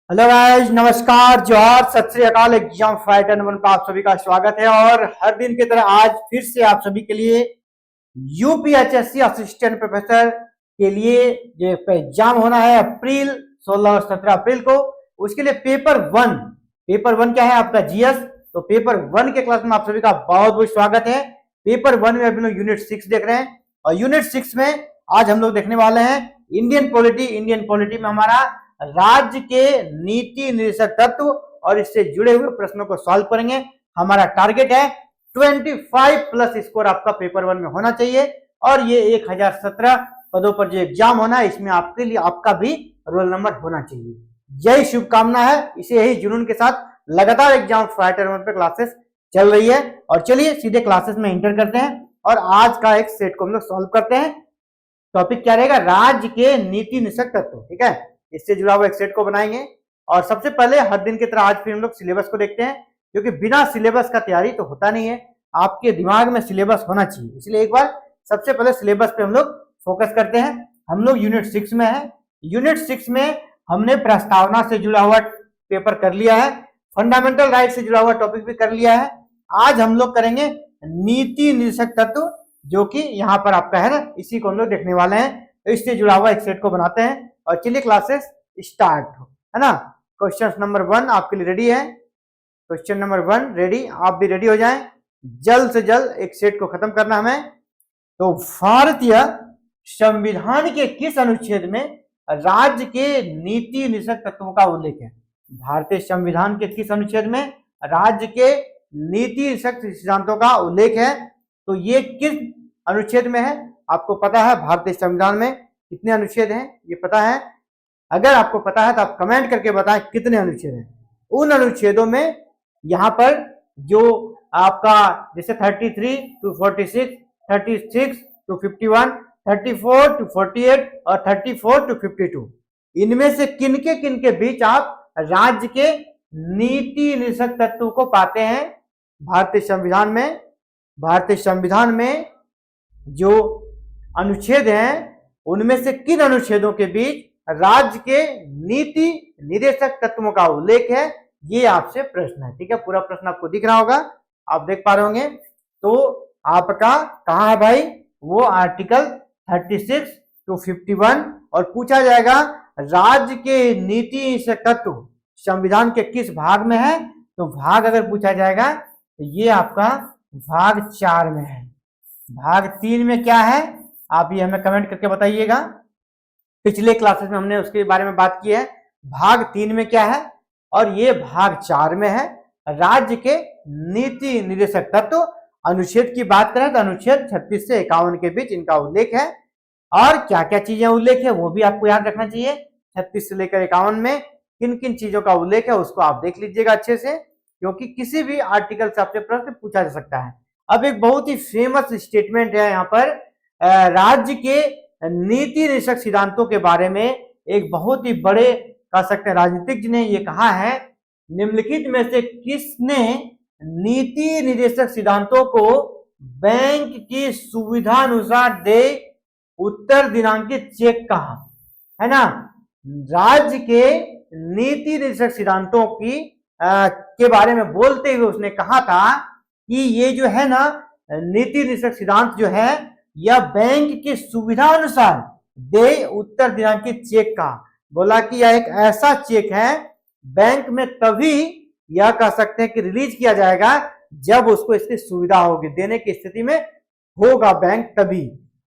Hello guys, नमस्कार, जोहार, सत श्री अकाल। एग्जाम फाइटर नंबर पर आप सभी का स्वागत है। और हर दिन की तरह आज फिर से आप सभी के लिए यूपीएचएससी असिस्टेंट प्रोफेसर के लिए जो एग्जाम होना है अप्रैल 16 और 17 अप्रैल को, उसके लिए पेपर वन क्या है आपका जीएस। तो पेपर वन के क्लास में आप सभी का बहुत बहुत स्वागत है। पेपर वन में अभी लोग यूनिट 6 देख रहे हैं और यूनिट 6 में आज हम लोग देखने वाले हैं इंडियन पॉलिटी में हमारा राज्य के नीति निर्देशक तत्व और इससे जुड़े हुए प्रश्नों को सॉल्व करेंगे। हमारा टारगेट है 25 प्लस स्कोर आपका पेपर वन में होना चाहिए और ये 1017 पदों पर जो एग्जाम होना है इसमें आपके लिए आपका भी रोल नंबर होना चाहिए। यही शुभकामना है, इसे यही जुनून के साथ लगातार एग्जाम फाइटर पे क्लासेस चल रही है। और चलिए सीधे क्लासेस में एंटर करते हैं और आज का एक सेट को हम लोग सॉल्व करते हैं। टॉपिक क्या रहेगा? राज्य के नीति निषेध तत्व। ठीक है, इससे जुड़ा हुआ एक सेट को बनाएंगे। और सबसे पहले हर दिन की तरह आज फिर हम लोग सिलेबस को देखते हैं, क्योंकि बिना सिलेबस का तैयारी तो होता नहीं है। आपके दिमाग में सिलेबस होना चाहिए, इसलिए एक बार सबसे पहले सिलेबस पे हम लोग फोकस करते हैं। हम लोग यूनिट 6 में है। यूनिट 6 में हमने प्रस्तावना से जुड़ा हुआ पेपर कर लिया है, फंडामेंटल राइट से जुड़ा हुआ टॉपिक भी कर लिया है। आज हम लोग करेंगे नीति निर्देशक तत्व, जो कि यहाँ पर आपका है ना, इसी को हम लोग देखने वाले हैं। तो इससे जुड़ा हुआ एक सेट को बनाते हैं और चलिए क्लासेस स्टार्ट हो, है ना। क्वेश्चन नंबर 1 आपके लिए रेडी है। क्वेश्चन नंबर 1 रेडी, आप भी रेडी हो जाएं। जल्द से जल्द एक सेट को खत्म करना हमें। तो भारतीय संविधान के किस अनुच्छेद में राज्य के नीति निर्देशक तत्वों का उल्लेख है? भारतीय संविधान के किस अनुच्छेद में राज्य के नीति निर्देशक सिद्धांतों का उल्लेख है? तो ये किस अनुच्छेद में है? आपको पता है भारतीय संविधान में कितने अनुच्छेद हैं, ये पता है? अगर आपको पता है तो आप कमेंट करके बताएं कितने अनुच्छेद हैं। उन अनुच्छेदों में यहाँ पर जो आपका जैसे 33 to 46, 36 to 51, 34 to 48 और 34 to 52, इनमें से किनके बीच आप राज्य के नीति निर्देशक तत्व को पाते हैं भारतीय संविधान में? भारतीय संविधान में जो अनुच्छेद हैं उनमें से किन अनुच्छेदों के बीच राज्य के नीति निर्देशक तत्वों का उल्लेख है? ये आपसे प्रश्न है। ठीक है, पूरा प्रश्न आपको दिख रहा होगा, आप देख पा रहे होंगे। तो आपका कहाँ है भाई? वो आर्टिकल 36 to 51 और पूछा जाएगा राज्य के नीति निर्देशक तत्व संविधान के किस भाग में है? तो भाग अगर पूछा जाएगा तो ये आपका भाग 4 में है। भाग 3 में क्या है आप ये हमें कमेंट करके बताइएगा। पिछले क्लासेस में हमने उसके बारे में बात की है। भाग 3 में क्या है और ये भाग 4 में है। राज्य के नीति निर्देशक तत्व अनुच्छेद की बात करें तो अनुच्छेद 36 से 51 के बीच इनका उल्लेख है। और क्या क्या चीजें उल्लेख है वो भी आपको याद रखना चाहिए। 36 से लेकर 51 में किन किन चीजों का उल्लेख है उसको आप देख लीजिएगा अच्छे से, क्योंकि किसी भी आर्टिकल से आपसे प्रश्न पूछा जा सकता है। अब एक बहुत ही फेमस स्टेटमेंट है यहाँ पर, राज्य के नीति निर्देशक सिद्धांतों के बारे में एक बहुत ही बड़े कह सकते हैं राजनीतिज्ञ ने ये कहा है, निम्नलिखित में से किसने नीति निर्देशक सिद्धांतों को बैंक की सुविधा अनुसार दे उत्तर दिनांकित चेक कहा, है ना। राज्य के नीति निर्देशक सिद्धांतों की के बारे में बोलते हुए उसने कहा था कि ये जो है ना नीति निर्देशक सिद्धांत जो है यह बैंक की सुविधा अनुसार दे उत्तर दिनांकित चेक का। बोला कि यह एक ऐसा चेक है बैंक में तभी यह कह सकते हैं कि रिलीज किया जाएगा जब उसको इसकी सुविधा होगी, देने की स्थिति में होगा बैंक तभी।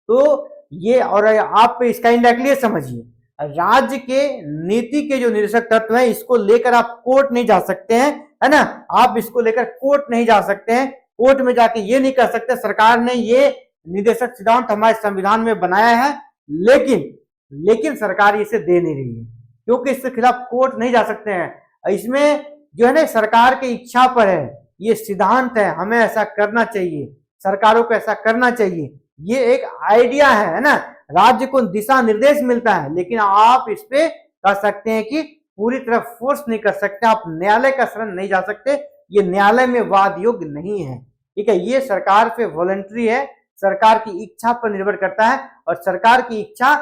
तो ये, और आप इसका इंडायरेक्टली समझिए, राज्य के नीति के जो निर्देशक तत्व है इसको लेकर आप कोर्ट नहीं जा सकते हैं, है ना। आप इसको लेकर कोर्ट नहीं जा सकते हैं, कोर्ट में जाके ये नहीं कह सकते सरकार ने ये निर्देशक सिद्धांत हमारे संविधान में बनाया है, लेकिन सरकार इसे दे नहीं रही है, क्योंकि इसके खिलाफ कोर्ट नहीं जा सकते हैं। इसमें जो है ना सरकार की इच्छा पर है, ये सिद्धांत है, हमें ऐसा करना चाहिए, सरकारों को ऐसा करना चाहिए, ये एक आइडिया है ना। राज्य को दिशा निर्देश मिलता है, लेकिन आप इस पे कह सकते हैं कि पूरी तरह फोर्स नहीं कर सकते, आप न्यायालय का शरण नहीं जा सकते, ये न्यायालय में वाद योग्य नहीं है। ठीक है, ये सरकार पे वॉलंटरी है, सरकार की इच्छा पर निर्भर करता है और सरकार की इच्छा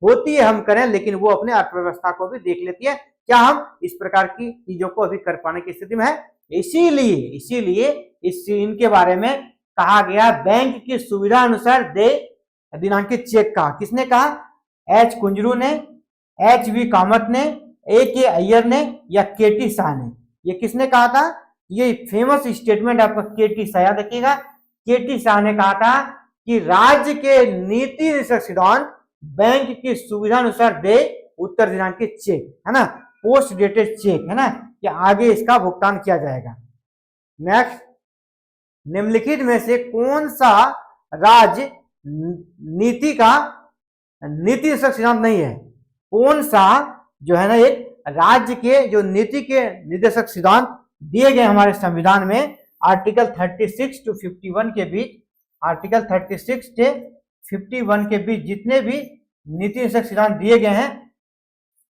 होती है हम करें, लेकिन वो अपने अर्थव्यवस्था को भी देख लेती है, क्या हम इस प्रकार की चीजों को अभी कर पाने की स्थिति में है? इसीलिए इनके बारे में कहा गया बैंक की सुविधा अनुसार दे दिनांकित चेक। कहा किसने कहा? एच कुंजरू ने, एच वी कामत ने, ए के अय्यर ने या के टी शाह ने? ये किसने कहा था? ये फेमस स्टेटमेंट आपका के टी शाह, याद रखिएगा। के टी शाह ने कहा था कि राज्य के नीति निर्देशक सिद्धांत बैंक की सुविधा अनुसार दे उत्तर दिनांकित चेक, है ना, पोस्ट डेटेड चेक, है ना, कि आगे इसका भुगतान किया जाएगा। नेक्स्ट, निम्नलिखित में से कौन सा राज्य नीति निर्देशक सिद्धांत नहीं है? कौन सा जो है ना एक राज्य के जो नीति के निर्देशक सिद्धांत दिए गए हमारे संविधान में आर्टिकल 36 टू 51 के बीच, आर्टिकल 36 से 51 के बीच जितने भी नीति निर्देशक सिद्धांत दिए गए हैं,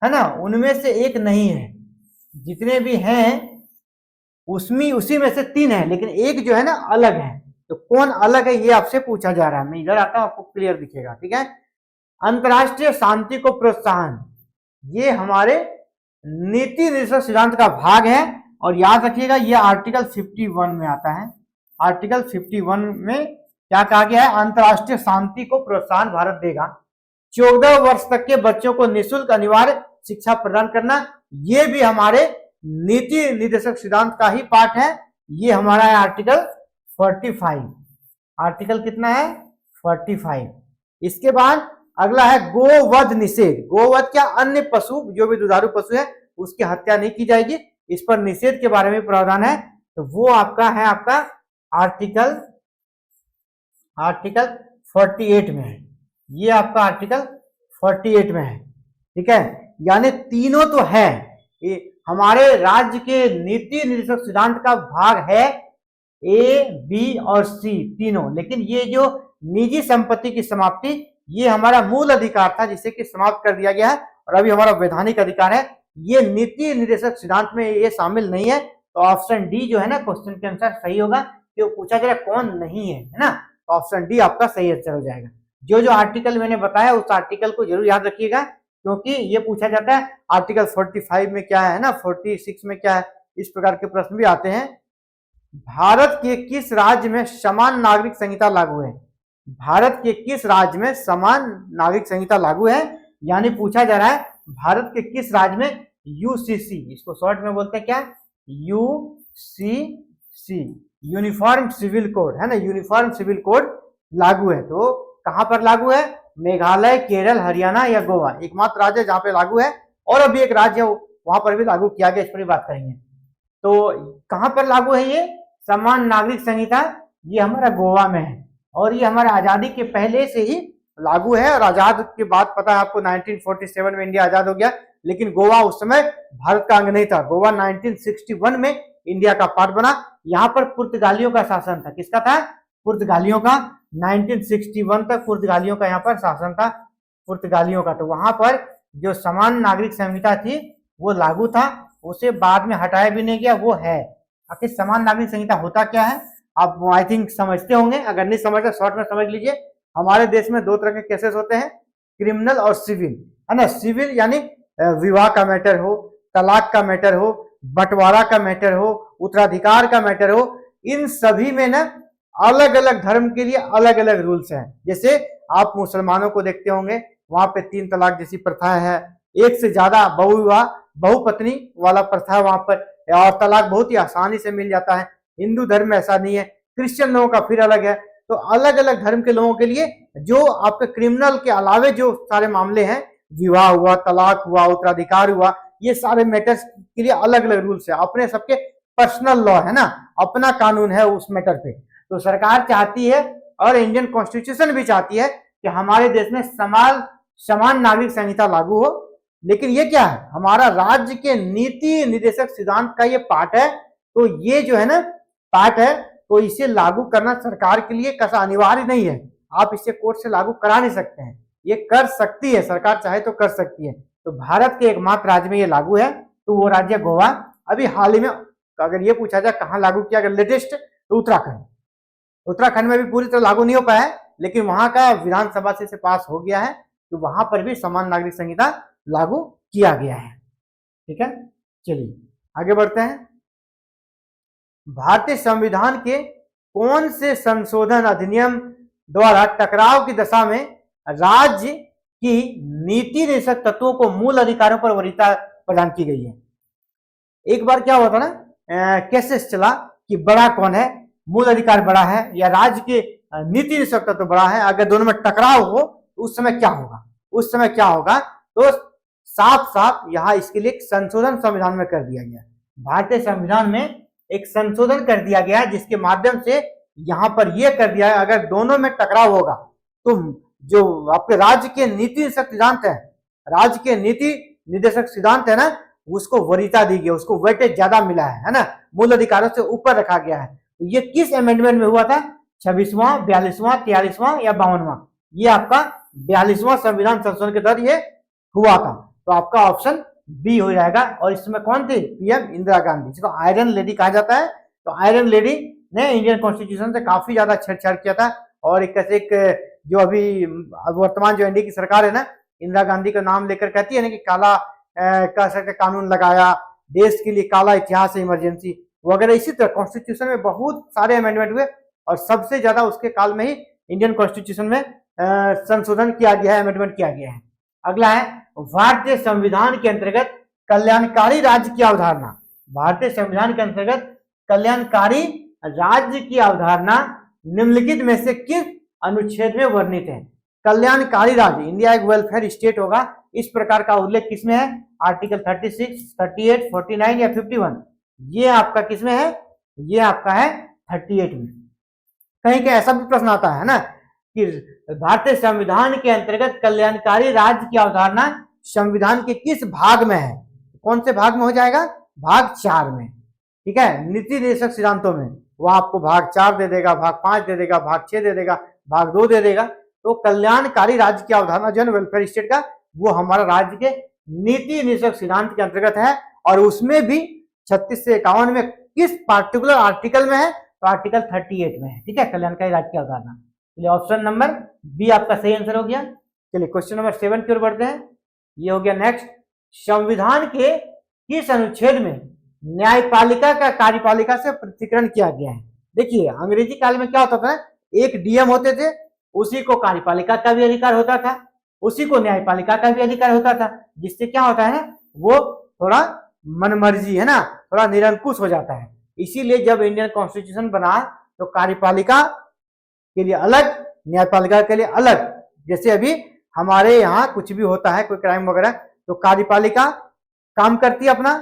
है ना, उनमें से एक नहीं है। जितने भी हैं उसमें उसी में से 3 है, लेकिन एक जो है ना अलग है। तो कौन अलग है ये आपसे पूछा जा रहा है। मैं इधर आता हूं, आपको क्लियर दिखेगा, ठीक है। अंतरराष्ट्रीय शांति को प्रोत्साहन, ये हमारे नीति निर्देशक सिद्धांत का भाग है। और याद रखिएगा ये आर्टिकल 51 में आता है। आर्टिकल 51 में क्या कहा गया है? अंतरराष्ट्रीय शांति को प्रोत्साहन भारत देगा। 14 वर्ष तक के बच्चों को निःशुल्क अनिवार्य शिक्षा प्रदान करना, ये भी हमारे नीति निर्देशक सिद्धांत का ही पार्ट है। ये हमारा है आर्टिकल 45। आर्टिकल कितना है? 45। इसके बाद अगला है गोवध निषेध। गोवध क्या? अन्य पशु जो भी दुधारू पशु है उसकी हत्या नहीं की जाएगी, इस पर निषेध के बारे में प्रावधान है। तो वो आपका है आपका आर्टिकल 48 में है। ये आपका आर्टिकल 48 में है, ठीक है। यानी तीनों तो है, ये हमारे राज्य के नीति निर्देशक सिद्धांत का भाग है, ए, बी और सी तीनों। लेकिन ये जो निजी संपत्ति की समाप्ति, ये हमारा मूल अधिकार था जिसे कि समाप्त कर दिया गया है और अभी हमारा वैधानिक अधिकार है। ये नीति निर्देशक सिद्धांत में ये शामिल नहीं है। तो ऑप्शन डी जो है ना क्वेश्चन के अनुसार सही होगा। कि पूछा जा रहा है कौन नहीं है ना, तो ऑप्शन डी आपका सही आंसर हो जाएगा। जो जो आर्टिकल मैंने बताया उस आर्टिकल को जरूर याद रखिएगा, क्योंकि ये पूछा जाता है आर्टिकल 45 में क्या है ना, 46 में क्या है, इस प्रकार के प्रश्न भी आते हैं। भारत के किस राज्य में समान नागरिक संहिता लागू है? भारत के किस राज्य में समान नागरिक संहिता लागू है? यानी पूछा जा रहा है भारत के किस राज्य में यूसीसी, इसको शॉर्ट में बोलते हैं क्या? यूसीसी, यूनिफॉर्म सिविल कोड, है ना, यूनिफॉर्म सिविल कोड लागू है। तो कहां पर लागू है? मेघालय, केरल, हरियाणा या गोवा, एकमात्र राज्य जहां पे लागू है। और अभी एक राज्य वहां पर भी लागू किया गया, इस पर भी बात करेंगे। तो कहां पर लागू है ये समान नागरिक संहिता? ये हमारा गोवा में है और ये हमारा आजादी के पहले से ही लागू है। और आजाद के बाद पता है आपको 1947 में इंडिया आजाद हो गया, लेकिन गोवा उस समय भारत का अंग नहीं था। गोवा 1961 में इंडिया का पार्ट बना। यहाँ पर पुर्तगालियों का शासन था। किसका था? पुर्तगालियों का। 1961 तक पुर्तगालियों का यहाँ पर शासन था, पुर्तगालियों का। तो वहां पर जो समान नागरिक संहिता थी वो लागू था, उसे बाद में हटाया भी नहीं गया, वो है। आखिर समान नागरिक संहिता होता क्या है आप आई थिंक समझते होंगे, अगर नहीं समझते शॉर्ट में समझ लीजिए। हमारे देश में 2 तरह के केसेस होते हैं, क्रिमिनल और सिविल, है ना। सिविल यानी विवाह का मैटर हो, तलाक का मैटर हो, बंटवारा का मैटर हो, उत्तराधिकार का मैटर हो, इन सभी में ना अलग अलग धर्म के लिए अलग अलग रूल्स हैं। जैसे आप मुसलमानों को देखते होंगे, वहां पे 3 तलाक जैसी प्रथा है, एक से ज्यादा बहुविवाह बहुपत्नी वाला प्रथा है वहां पर, और तलाक बहुत ही आसानी से मिल जाता है। हिंदू धर्म में ऐसा नहीं है, क्रिश्चियन लोगों का फिर अलग है। तो अलग अलग धर्म के लोगों के लिए जो आपके क्रिमिनल के अलावे जो सारे मामले हैं, विवाह हुआ, तलाक हुआ, उत्तराधिकार हुआ, ये सारे मैटर्स के लिए अलग अलग रूल्स है। अपने सबके पर्सनल लॉ है ना, अपना कानून है उस मैटर पे। तो सरकार चाहती है और इंडियन कॉन्स्टिट्यूशन भी चाहती है कि हमारे देश में समान नागरिक संहिता लागू हो। लेकिन ये क्या है? हमारा राज्य के नीति निर्देशक सिद्धांत का ये पार्ट है। तो ये जो है ना पार्ट है, तो इसे लागू करना सरकार के लिए कैसा अनिवार्य नहीं है। आप इसे कोर्ट से लागू करा नहीं सकते हैं, ये कर सकती है सरकार, चाहे तो कर सकती है। तो भारत के एकमात्र राज्य में ये लागू है, तो वो राज्य गोवा। अभी हाल ही में अगर ये पूछा जाए कहाँ लागू किया, अगर लेटेस्ट, तो उत्तराखंड। उत्तराखंड में भी पूरी तरह लागू नहीं हो पाया है, लेकिन वहां का विधानसभा से पास हो गया है, तो वहां पर भी समान नागरिक संहिता लागू किया गया है। ठीक है, चलिए आगे बढ़ते हैं। भारतीय संविधान के कौन से संशोधन अधिनियम द्वारा टकराव की दशा में राज्य की नीति निषेधक तत्वों को मूल अधिकारों पर वरीयता प्रदान की गई है? एक बार क्या हुआ था ना, केसेस चला कि बड़ा कौन है, मूल अधिकार बड़ा है या राज्य के नीति निषेधक तत्व बड़ा है, अगर दोनों में टकराव हो तो उस समय क्या होगा? उस समय क्या होगा? तो साफ साफ यहाँ इसके लिए एक संशोधन संविधान में कर दिया गया। भारतीय संविधान में एक संशोधन कर दिया गया जिसके माध्यम से यहाँ पर यह कर दिया है, अगर दोनों में टकराव होगा तो जो आपके राज्य के नीति निषेधक सिद्धांत है, राज्य के नीति निर्देशक सिद्धांत है ना, उसको वरीयता दी गई, उसको वेटेज ज्यादा मिला है ना, मूल अधिकारों से ऊपर रखा गया है। तो ये किस अमेंडमेंट में हुआ था? 26वां, 42वां, 43वां या 52वां? ये आपका 42वां संविधान संशोधन के तहत ये हुआ था। तो आपका ऑप्शन बी हो जाएगा। और इसमें कौन थी? पीएम इंदिरा गांधी, जिसको आयरन लेडी कहा जाता है। तो आयरन लेडी ने इंडियन कॉन्स्टिट्यूशन से काफी ज्यादा छेड़छाड़ किया था और एक जो अभी वर्तमान जो एनडीए की सरकार है ना, इंदिरा गांधी का नाम लेकर कहती है ना कि काला कह सकते कानून लगाया, देश के लिए काला इतिहास है, इमरजेंसी वगैरह। इसी तरह कॉन्स्टिट्यूशन में बहुत सारे अमेंडमेंट हुए और सबसे ज्यादा उसके काल में ही इंडियन कॉन्स्टिट्यूशन में संशोधन किया गया है, अमेंडमेंट किया गया है। अगला है भारतीय संविधान के अंतर्गत कल्याणकारी राज्य की अवधारणा। भारतीय संविधान के अंतर्गत कल्याणकारी राज्य की अवधारणा निम्नलिखित में से किस अनुच्छेद में वर्णित है? कल्याणकारी राज्य, इंडिया एक वेलफेयर स्टेट होगा, इस प्रकार का उल्लेख किसमें है? आर्टिकल 36, 38, 49 या 51? ये आपका किसमें है? ये आपका है 38 में। कहीं कहीं ऐसा भी प्रश्न आता है ना कि भारतीय संविधान के अंतर्गत कल्याणकारी राज्य की अवधारणा संविधान के किस भाग में है? कौन से भाग में हो जाएगा? भाग 4 में। ठीक है, नीति निर्देशक सिद्धांतों में वो आपको भाग 4 दे देगा, भाग 5 दे देगा, भाग 6 दे देगा, भाग 2 दे देगा। तो कल्याणकारी राज्य की अवधारणा जो है वेलफेयर स्टेट का, वो हमारा राज्य के नीति निर्देशक सिद्धांत के अंतर्गत है और उसमें भी 36 से 51 में किस पार्टिकुलर आर्टिकल में है? तो आर्टिकल 38 में है। ठीक है, कल्याणकारी राज्य की अवधारणा। चलिए ऑप्शन नंबर बी आपका सही आंसर हो गया। चलिए क्वेश्चन नंबर 7 की ओर बढ़ते हैं। ये हो गया नेक्स्ट। संविधान के किस अनुच्छेद में न्यायपालिका का कार्यपालिका से पृथक्करण किया गया है? देखिए अंग्रेजी काल में क्या होता था, एक डीएम होते थे, उसी को कार्यपालिका का भी अधिकार होता था, उसी को न्यायपालिका का भी अधिकार होता था, जिससे क्या होता है ना, वो थोड़ा मनमर्जी है ना, थोड़ा निरंकुश हो जाता है। इसीलिए जब इंडियन कॉन्स्टिट्यूशन बना तो कार्यपालिका के लिए अलग, न्यायपालिका के लिए अलग। जैसे अभी हमारे यहाँ कुछ भी होता है, कोई क्राइम वगैरह, तो कार्यपालिका काम करती है अपना,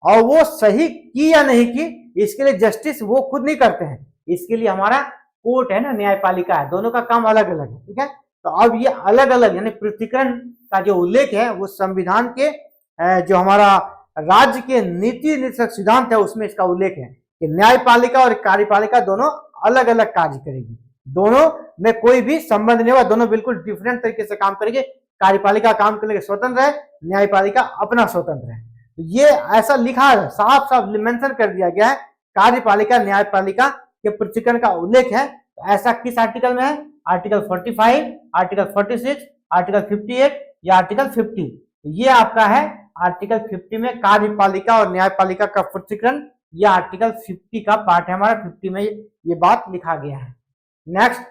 और वो सही की या नहीं की इसके लिए जस्टिस वो खुद नहीं करते हैं, इसके लिए हमारा कोर्ट है ना, न्यायपालिका है, दोनों का काम अलग अलग है। ठीक है, तो अब ये अलग अलग यानी पृथक्करण का जो उल्लेख है वो संविधान के जो हमारा राज्य के नीति निर्देशक सिद्धांत है उसमें इसका उल्लेख है कि न्यायपालिका और कार्यपालिका दोनों अलग अलग कार्य करेगी, दोनों में कोई भी संबंध नहीं होगा, दोनों बिल्कुल डिफरेंट तरीके से काम करेंगे। कार्यपालिका काम करने के स्वतंत्र है, न्यायपालिका अपना स्वतंत्र है। ये ऐसा लिखा है, साफ साफ मेंशन कर दिया गया है, कार्यपालिका न्यायपालिका के पृथक्करण का उल्लेख है। तो ऐसा किस आर्टिकल में है? आर्टिकल 45, आर्टिकल 46, आर्टिकल 58 या आर्टिकल 50? ये आपका है आर्टिकल 50 में कार्यपालिका और न्यायपालिका का पृथक्करण, यह आर्टिकल 50 का पार्ट है हमारा, 50 में ये बात लिखा गया है। नेक्स्ट,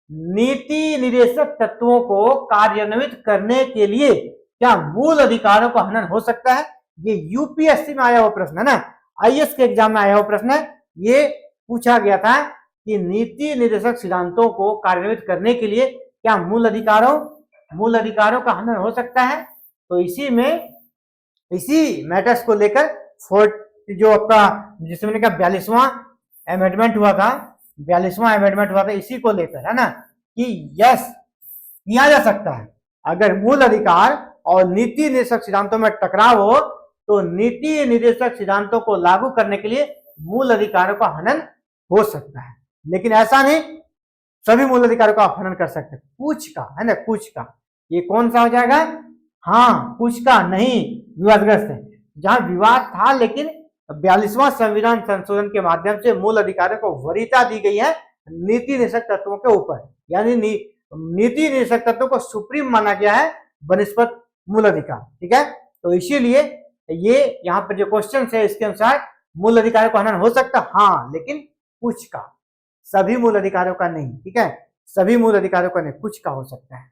नीति निर्देशक तत्वों को कार्यान्वित करने के लिए क्या मूल अधिकारों का हनन हो सकता है? ये यूपीएससी में आया हुआ प्रश्न है ना, आईएएस के एग्जाम में आया हुआ प्रश्न है। ये पूछा गया था कि नीति निर्देशक सिद्धांतों को कार्यान्वित करने के लिए क्या मूल अधिकारों का हनन हो सकता है? तो इसी मैटर्स को लेकर जो आपका जिसमें मैंने कहा 42वां अमेंडमेंट हुआ था, इसी को लेकर है ना कि यस किया जा सकता है। अगर मूल अधिकार और नीति निर्देशक सिद्धांतों में टकराव हो तो नीति निर्देशक सिद्धांतों को लागू करने के लिए मूल अधिकारों का हनन हो सकता है, लेकिन ऐसा नहीं सभी मूल अधिकारों का हनन कर सकते। कुछ का है ना, कुछ का, ये कौन सा हो जाएगा? हाँ, कुछ का नहीं, विवादग्रस्त है। जहां विवाद था लेकिन 42वां संविधान संशोधन के माध्यम से मूल अधिकारों को वरीयता दी गई है नीति निर्देशक तत्वों के ऊपर, यानी नीति निर्देशक तत्वों को सुप्रीम माना गया है बनिस्पत मूल अधिकार। ठीक है, तो इसीलिए ये यहाँ पर जो क्वेश्चन है इसके अनुसार मूल अधिकारों का हनन हो सकता, हाँ, लेकिन कुछ का, सभी मूल अधिकारों का नहीं। ठीक है, सभी मूल अधिकारों का नहीं, कुछ का हो सकता है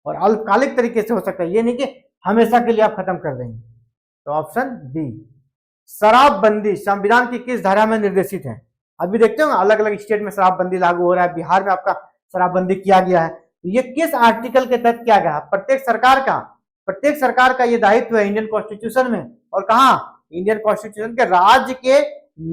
और अल्पकालिक तरीके से हो सकता है, ये नहीं कि हमेशा के लिए आप खत्म कर देंगे। तो ऑप्शन बी, शराबबंदी संविधान की किस धारा में निर्देशित है? अभी देखते हो अलग अलग स्टेट में शराबबंदी लागू हो रहा है, बिहार में आपका शराबबंदी किया गया है, ये किस आर्टिकल के तहत किया गया? प्रत्येक सरकार का ये दायित्व है इंडियन कॉन्स्टिट्यूशन में, और कहा? इंडियन कॉन्स्टिट्यूशन के राज्य के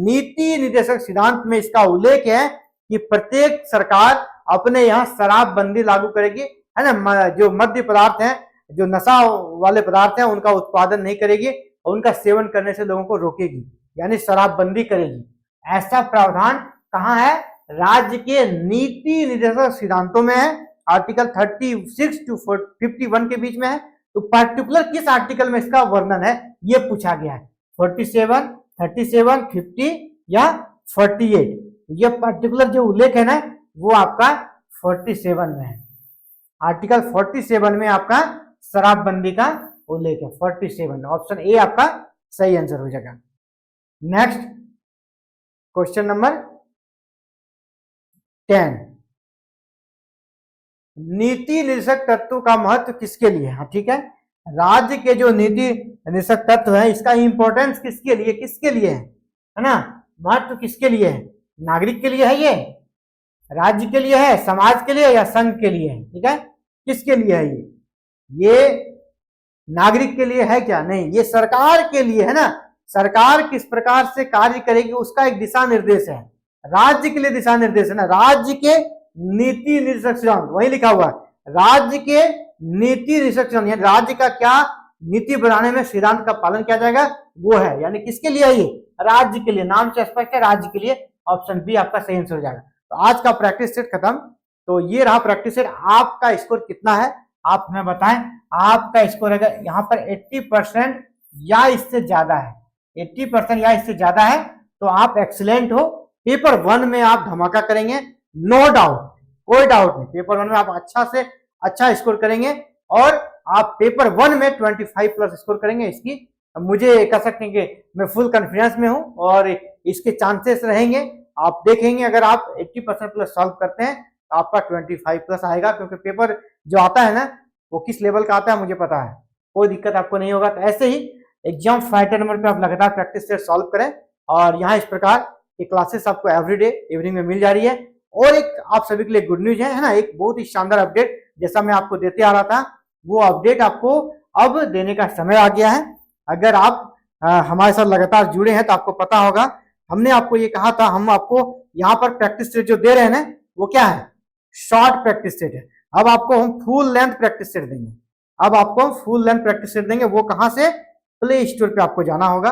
नीति निर्देशक सिद्धांत में इसका उल्लेख है कि प्रत्येक सरकार अपने यहाँ शराबबंदी लागू करेगी, है ना। जो मद्य पदार्थ हैं, जो नशा वाले पदार्थ हैं, उनका उत्पादन नहीं करेगी और उनका सेवन करने से लोगों को रोकेगी, यानी शराबबंदी करेगी। ऐसा प्रावधान कहाँ है? राज्य के नीति निर्देशक सिद्धांतों में है, आर्टिकल 36 to 51 के बीच में है। तो पर्टिकुलर किस आर्टिकल में इसका वर्णन है ये पूछा गया है, 47, 37, 50 या 48। ये पर्टिकुलर जो उल्लेख है ना वो आपका 47 में है, आर्टिकल 47 में आपका शराबबंदी का उल्लेख है, 47। ऑप्शन ए आपका सही आंसर हो जाएगा। नेक्स्ट क्वेश्चन नंबर 10, नीति निर्देशक तत्व का महत्व किसके लिए? हाँ ठीक है, राज्य के जो नीति निर्देशक तत्व है इसका इंपॉर्टेंस किसके लिए है ना, महत्व किसके लिए है? नागरिक के लिए है, ये राज्य के लिए है, समाज के लिए या संघ के लिए है? ठीक है, किसके लिए है ये नागरिक के लिए है क्या? नहीं, ये सरकार के लिए है ना। सरकार किस प्रकार से कार्य करेगी उसका एक दिशा निर्देश है, राज्य के लिए दिशा निर्देश है ना। राज्य के नीति निर्देशक सिद्धांत वही लिखा हुआ है, राज्य के नीति निर्देशक सिद्धांत, यानी राज्य का क्या नीति बनाने में सिद्धांत का पालन किया जाएगा वो है, यानी किसके लिए है ये? राज्य के लिए, नाम से स्पष्ट है, राज्य के लिए। ऑप्शन बी आपका सही आंसर हो जाएगा। तो आज का प्रैक्टिस सेट खत्म। तो ये रहा प्रैक्टिस सेट। आपका स्कोर कितना है आप हमें बताएं। आपका स्कोर अगर यहाँ पर 80% या इससे ज्यादा है, 80% या इससे ज्यादा है तो आप एक्सीलेंट हो। पेपर 1 में आप धमाका करेंगे, नो डाउट, कोई डाउट नहीं। पेपर 1 में आप अच्छा से अच्छा स्कोर करेंगे और आप पेपर 1 में 25 प्लस स्कोर करेंगे। इसकी मुझे कह सकते हैं कि मैं फुल कॉन्फिडेंस में हूं और इसके चांसेस रहेंगे। आप देखेंगे अगर आप 80% प्लस सॉल्व करते हैं तो आपका 25 प्लस आएगा, क्योंकि पेपर जो आता है ना वो किस लेवल का आता है मुझे पता है, कोई दिक्कत आपको नहीं होगा। तो ऐसे ही एग्जाम फाइटर नंबर पे आप लगातार प्रैक्टिस सेट सॉल्व करें और यहाँ इस प्रकार की क्लासेस आपको एवरीडे इवनिंग में मिल जा रही है। और एक आप सभी के लिए गुड न्यूज है ना, एक बहुत ही शानदार अपडेट जैसा मैं आपको देते आ रहा था वो अपडेट आपको अब देने का समय आ गया है। अगर आप हमारे साथ लगातार जुड़े हैं तो आपको पता होगा हमने आपको ये कहा था, हम आपको यहाँ पर प्रैक्टिस सेट जो दे रहे हैं ना वो क्या है, शॉर्ट प्रैक्टिस सेट है। अब आपको हम फुल लेंथ प्रैक्टिस सेट देंगे। अब आपको हम फुल लेंथ प्रैक्टिस सेट देंगे। वो कहां से? प्ले स्टोर पे आपको जाना होगा।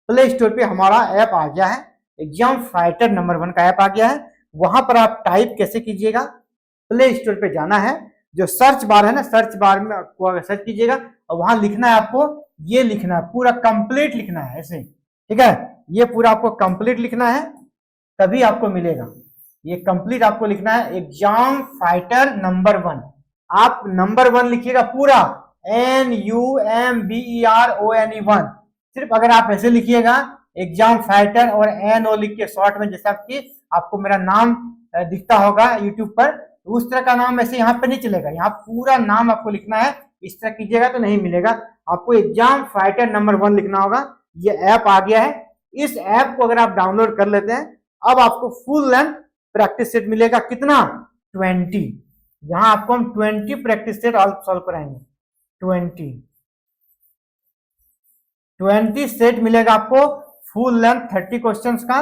प्ले स्टोर पे हमारा ऐप आ गया है, एग्जाम फाइटर नंबर 1 का ऐप आ गया है। वहां पर आप टाइप कैसे कीजिएगा, प्ले स्टोर पे जाना है, जो सर्च बार है ना, सर्च बार में आपको अगर सर्च कीजिएगा और वहां लिखना है आपको, ये लिखना है पूरा कंप्लीट लिखना है ऐसे, ठीक है, ये पूरा आपको कंप्लीट लिखना है तभी आपको मिलेगा। ये कंप्लीट आपको लिखना है एग्जाम फाइटर नंबर 1। आप नंबर 1 लिखिएगा पूरा, NUMBERONE1। सिर्फ अगर आप ऐसे लिखिएगा एग्जाम फाइटर और NO लिख के शॉर्ट में, जैसा कि आपको मेरा नाम दिखता होगा यूट्यूब पर, तो उस तरह का नाम ऐसे यहाँ पे नहीं चलेगा। यहाँ पूरा नाम आपको लिखना है, इस तरह कीजिएगा तो नहीं मिलेगा। आपको एग्जाम फाइटर नंबर 1 लिखना होगा। ये ऐप आ गया है, इस ऐप को अगर आप डाउनलोड कर लेते हैं अब आपको फुल लेंथ प्रैक्टिस सेट मिलेगा। कितना? 20। यहां आपको हम 20 प्रैक्टिस सेट सॉल्व कराएंगे। 20 सेट मिलेगा आपको फुल लेंथ 30 क्वेश्चंस का।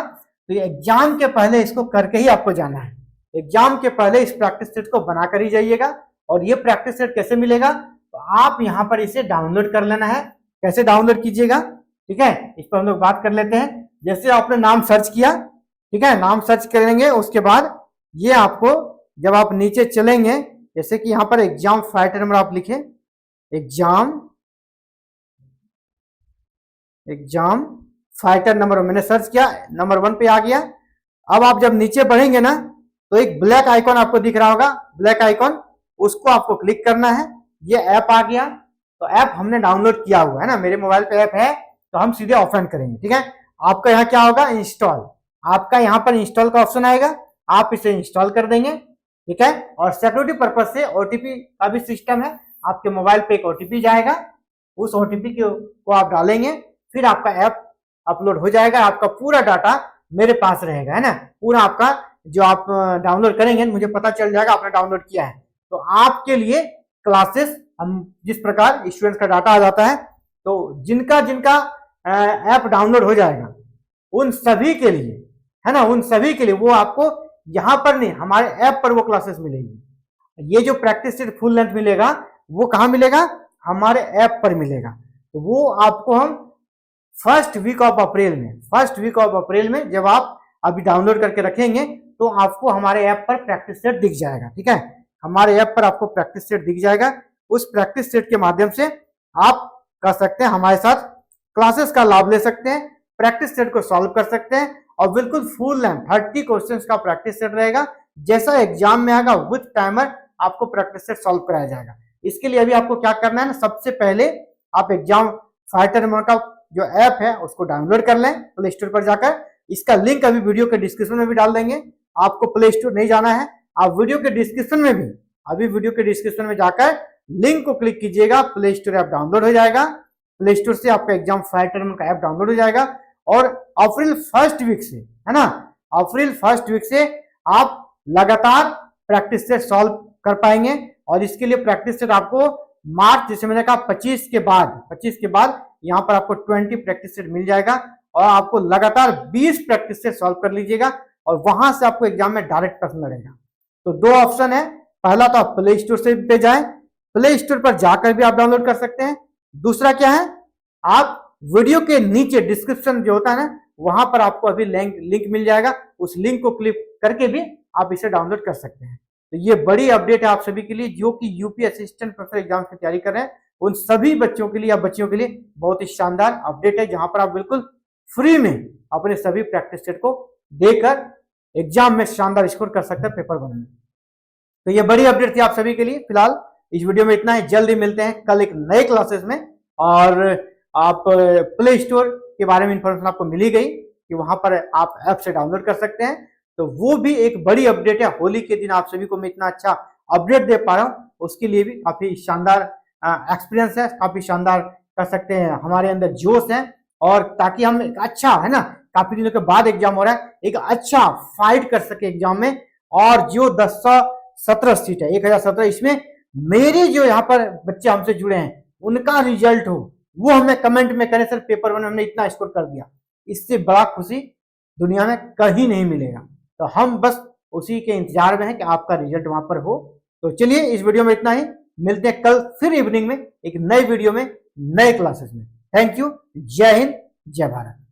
तो एग्जाम के पहले इसको करके ही आपको जाना है। एग्जाम के पहले इस प्रैक्टिस सेट को बना कर ही जाइएगा। और ये प्रैक्टिस सेट कैसे मिलेगा, तो आप यहां पर इसे डाउनलोड कर लेना है। कैसे डाउनलोड कीजिएगा, ठीक है, इस पर हम लोग बात कर लेते हैं। जैसे आपने नाम सर्च किया, ठीक है, नाम सर्च करेंगे, उसके बाद ये आपको जब आप नीचे चलेंगे, जैसे कि यहाँ पर एग्जाम फाइटर नंबर आप लिखे, एग्जाम फाइटर नंबर, मैंने सर्च किया, नंबर 1 पे आ गया। अब आप जब नीचे बढ़ेंगे ना तो एक ब्लैक आइकॉन आपको दिख रहा होगा, ब्लैक आइकॉन, उसको आपको क्लिक करना है। ये ऐप आ गया। तो ऐप हमने डाउनलोड किया हुआ है ना, मेरे मोबाइल पे ऐप है, तो हम सीधे ओपन करेंगे। ठीक है, आपका यहाँ क्या होगा, इंस्टॉल, आपका यहाँ पर इंस्टॉल का ऑप्शन आएगा, आप इसे इंस्टॉल कर देंगे। ठीक है, और सिक्योरिटी पर्पज से ओटीपी का भी सिस्टम है, आपके मोबाइल पे एक ओटीपी जाएगा, उस ओटीपी को आप डालेंगे, फिर आपका ऐप अपलोड हो जाएगा, आपका पूरा डाटा मेरे पास रहेगा, है ना, पूरा आपका जो आप डाउनलोड करेंगे मुझे पता चल जाएगा आपने डाउनलोड किया है। तो आपके लिए क्लासेस, हम जिस प्रकार स्टूडेंट्स का डाटा आ जाता है, तो जिनका जिनका ऐप डाउनलोड हो जाएगा उन सभी के लिए, है ना, उन सभी के लिए वो आपको यहाँ पर नहीं, हमारे ऐप पर वो क्लासेस मिलेगी। ये जो प्रैक्टिस सेट फुल लेंथ मिलेगा वो कहाँ मिलेगा, हमारे ऐप पर मिलेगा। तो वो आपको हम फर्स्ट वीक ऑफ अप्रैल में जब आप अभी डाउनलोड करके रखेंगे तो आपको हमारे ऐप पर प्रैक्टिस सेट दिख जाएगा। ठीक है, हमारे ऐप पर आपको प्रैक्टिस सेट दिख जाएगा, उस प्रैक्टिस सेट के माध्यम से आप कर सकते हैं, हमारे साथ क्लासेस का लाभ ले सकते हैं, प्रैक्टिस सेट को सॉल्व कर सकते हैं, और बिल्कुल फुल लेंथ 30 क्वेश्चंस का प्रैक्टिस सेट रहेगा। जैसा एग्जाम में आएगा विद टाइमर आपको प्रैक्टिस सेट सॉल्व कराया जाएगा। इसके लिए अभी आपको क्या करना है ना, सबसे पहले आप एग्जाम फाइटर का जो ऐप है उसको डाउनलोड कर लें प्ले स्टोर पर जाकर। इसका लिंक अभी वीडियो के डिस्क्रिप्शन में भी डाल देंगे, आपको प्ले स्टोर नहीं जाना है, आप वीडियो के डिस्क्रिप्शन में भी, अभी वीडियो के डिस्क्रिप्शन में जाकर लिंक को क्लिक कीजिएगा, प्ले स्टोर ऐप डाउनलोड हो जाएगा, प्ले स्टोर से आपका एग्जाम फाइटर का ऐप डाउनलोड हो जाएगा। और अप्रैल फर्स्ट वीक से, है ना, अप्रैल फर्स्ट वीक से आप लगातार प्रैक्टिस सेट सॉल्व कर पाएंगे। और इसके लिए प्रैक्टिस सेट आपको मार्च, जैसे मैंने कहा 25 के बाद यहाँ पर आपको 20 प्रैक्टिस सेट मिल जाएगा, और आपको लगातार 20 प्रैक्टिस सेट सॉल्व कर लीजिएगा, और वहां से आपको एग्जाम में डायरेक्ट प्रश्न लड़ेगा। तो दो ऑप्शन है, पहला तो आप प्ले स्टोर से पे जाएं, प्ले स्टोर पर जाकर भी आप डाउनलोड कर सकते हैं। दूसरा क्या है, आप वीडियो के नीचे डिस्क्रिप्शन जो होता है ना, वहां पर आपको अभी लिंक मिल जाएगा, उस लिंक को क्लिक करके भी आप इसे डाउनलोड कर सकते हैं। तो ये बड़ी अपडेट है आप सभी के लिए जो कि यूपी असिस्टेंट प्रोफेसर एग्जाम की तैयारी कर रहे हैं, उन सभी बच्चों के लिए या बच्चियों के लिए बहुत ही शानदार अपडेट है, जहां पर आप बिल्कुल फ्री में अपने सभी प्रैक्टिस सेट को देकर एग्जाम में शानदार स्कोर कर सकते हैं पेपर 1 में। तो ये बड़ी अपडेट थी आप सभी के लिए। फिलहाल इस वीडियो में इतना ही, जल्दी मिलते हैं कल एक नए क्लासेस में। और आप प्ले स्टोर के बारे में इंफॉर्मेशन आपको मिली गई कि वहां पर आप ऐप से डाउनलोड कर सकते हैं, तो वो भी एक बड़ी अपडेट है। होली के दिन आप सभी को मैं इतना अच्छा अपडेट दे पा रहा हूँ, उसके लिए भी काफी शानदार एक्सपीरियंस है, काफी शानदार कर सकते हैं, हमारे अंदर जोश है, और ताकि हम एक अच्छा, है ना, काफी दिनों के बाद एग्जाम हो रहा है, एक अच्छा फाइट कर सके एग्जाम में। और जो 1017 सीट है, 1017, इसमें मेरे जो यहाँ पर बच्चे हमसे जुड़े हैं उनका रिजल्ट हो, वो हमें कमेंट में करें, सर पेपर 1 में हमने इतना स्कोर कर दिया। इससे बड़ा खुशी दुनिया में कहीं नहीं मिलेगा। तो हम बस उसी के इंतजार में हैं कि आपका रिजल्ट वहां पर हो। तो चलिए इस वीडियो में इतना ही, मिलते हैं कल फिर इवनिंग में एक नए वीडियो में नए क्लासेस में। थैंक यू, जय हिंद, जय भारत।